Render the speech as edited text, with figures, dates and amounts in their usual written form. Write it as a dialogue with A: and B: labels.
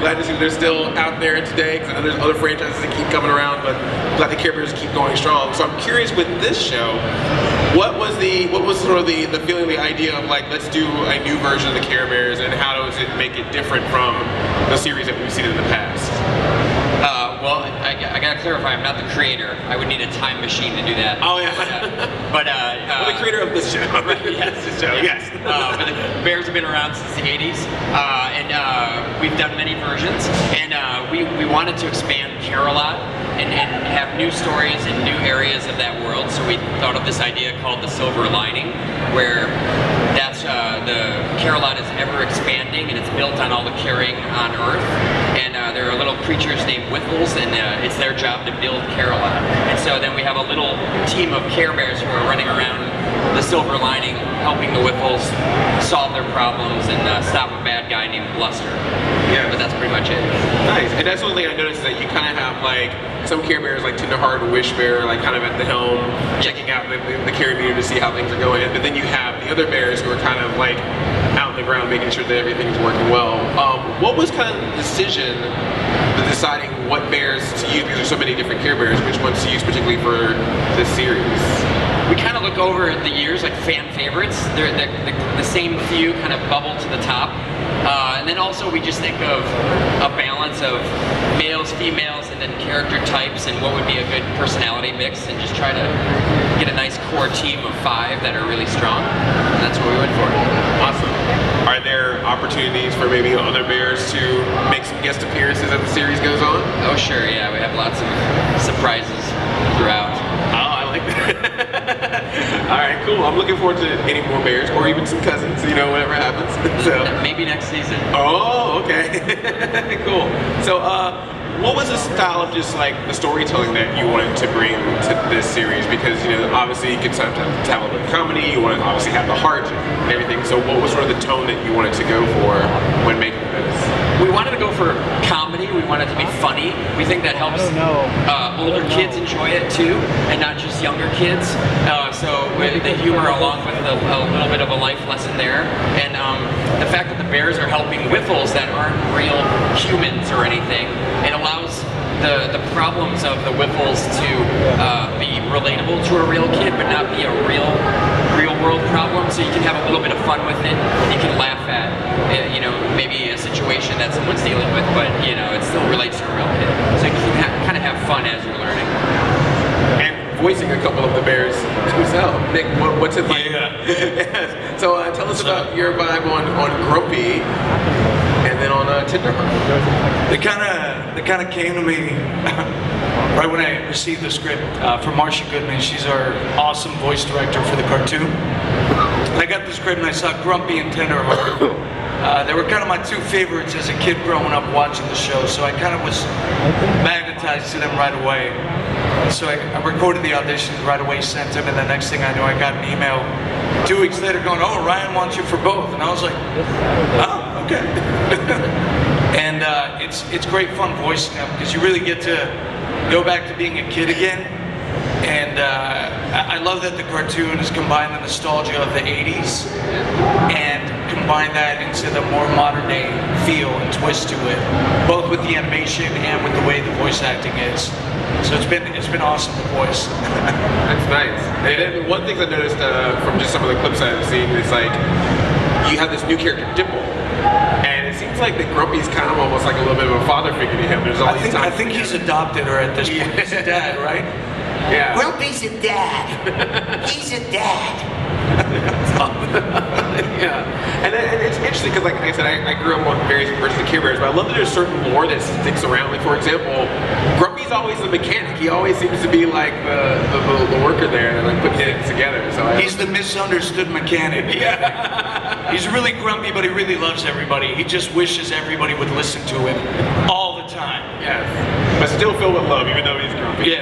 A: glad to see they're still out there today, because I know there's other franchises that keep coming around, but I'm glad the Care Bears keep going strong. So I'm curious with this show, what was sort of the feeling, the idea of like, let's do a new version of the Care Bears, and how does it make it different from the series that we've seen in the past?
B: Well, I gotta clarify, I'm not the creator. I would need a time machine to do that.
A: Oh yeah.
B: Well,
A: the creator of this show.
B: Yes.
A: This show, yes.
B: But the Bears have been around since the 80s, and we've done many versions, and we wanted to expand Care a lot and have new stories in new areas of that world, so we thought of this idea called the Silver Lining, where that's the Care-a-Lot is ever expanding, and it's built on all the caring on Earth, and there are little creatures named Whiffles, and it's their job to build Care-a-Lot. And so then we have a little team of Care Bears who are running around the Silver Lining, helping the Whiffles solve their problems and stop a bad guy named Bluster.
A: Yeah,
B: but that's pretty much it.
A: Nice. And that's one thing I noticed, is that you kind of have like some Care Bears, like Tenderheart and Wish Bear, like kind of at the helm, checking out the care meter to see how things are going. But then you have the other bears who are kind of like out on the ground, making sure that everything's working well. What was kind of the decision, the deciding what bears to use, because there's so many different Care Bears, which ones to use particularly for this series?
B: We kind of look over the years, like fan favorites. They're the same few kind of bubble to the top. And then also we just think of a balance of males, females, and then character types, and what would be a good personality mix, and just try to get a nice core team of 5 that are really strong. And that's what we went for.
A: Awesome. Are there opportunities for maybe other bears to make some guest appearances as the series goes on?
B: Oh sure, yeah. We have lots of surprises throughout.
A: Alright, cool. I'm looking forward to any more bears, or even some cousins, you know, whatever happens. So
B: maybe next season.
A: Oh, okay. Cool. So, what was the style of just like the storytelling that you wanted to bring to this series? Because, you know, obviously you could sometimes tell with comedy, you want to obviously have the heart and everything. So what was sort of the tone that you wanted to go for when making this?
B: We wanted to go for comedy. We wanted to be funny. We think that helps older kids enjoy it too, and not just younger kids. So with the humor along with a little bit of a life lesson there, and the fact that the bears are helping Whiffles that aren't real humans or anything, it allows the problems of the Whiffles to be relatable to a real kid, but not be a real world problem. So you can have a little bit of fun with it. You can laugh at, you know, maybe a situation that someone's dealing with, but you know, it still relates to a real kid. So you can kind of have fun as you're learning.
A: And voicing a couple of the bears yourself. Nick, what's it like?
C: Yeah.
A: Yes. So tell us about your vibe on Grumpy, and then on Tenderheart.
C: They kind of came to me right when I received the script from Marcia Goodman. She's our awesome voice director for the cartoon. I got the script and I saw Grumpy and Tenderheart. They were kind of my 2 favorites as a kid growing up watching the show, so I kind of was magnetized to them right away. So I recorded the auditions right away, sent them, and the next thing I knew, I got an email 2 weeks later going, "Oh, Ryan wants you for both," and I was like, "Oh, okay." And it's great fun voicing them, because you really get to go back to being a kid again. And I love that the cartoon has combined the nostalgia of the 80s and combined that into the more modern day feel and twist to it, both with the animation and with the way the voice acting is. So it's been awesome to voice.
A: That's nice. And then one thing I noticed from just some of the clips I've seen is like, you have this new character, Dimple. And it seems like that Grumpy's kind of almost like a little bit of a father figure to him. There's all these times.
C: I think he's adopted her at this point. He's a dad, right?
A: Yeah.
D: Grumpy's a dad. He's a dad.
A: Yeah. And it's interesting because, like I said, I grew up on various versions of Care Bears, but I love that there's certain lore that sticks around. Like, for example, Grumpy's always the mechanic. He always seems to be like the worker there and like putting things together. So
C: he's the misunderstood mechanic.
A: Yeah.
C: He's really grumpy, but he really loves everybody. He just wishes everybody would listen to him all the time.
A: Yes. But still filled with love, even though he's grumpy.
C: Yeah.